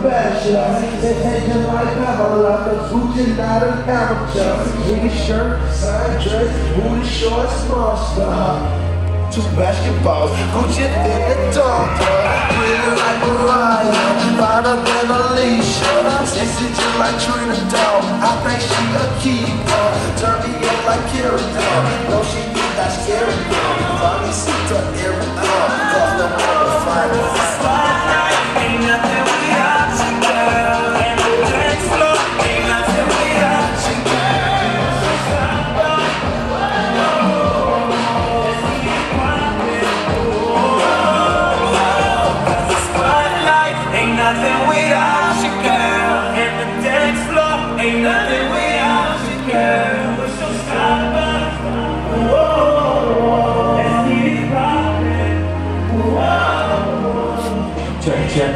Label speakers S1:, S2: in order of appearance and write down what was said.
S1: fashion. They hanging like Pamela, the Gucci not an amateur. Mini shirt, side dress, booty shorts, monster. Two basketballs, Gucci in the dog, pretty like Mariah, finer than Alicia, sexy just like Trina Dog. I think she a keeper, turn me up like Carrie Dog. No, she is not scary, mommy see to every dog, cause the woman fine.
S2: Ain't nothing without you, girl, and the dance floor ain't nothing without you, girl. Nothing without you, girl, and the dance floor ain't nothing without you, girl. We're so stubborn. Whoa, let's keep it rocking. Whoa. Check.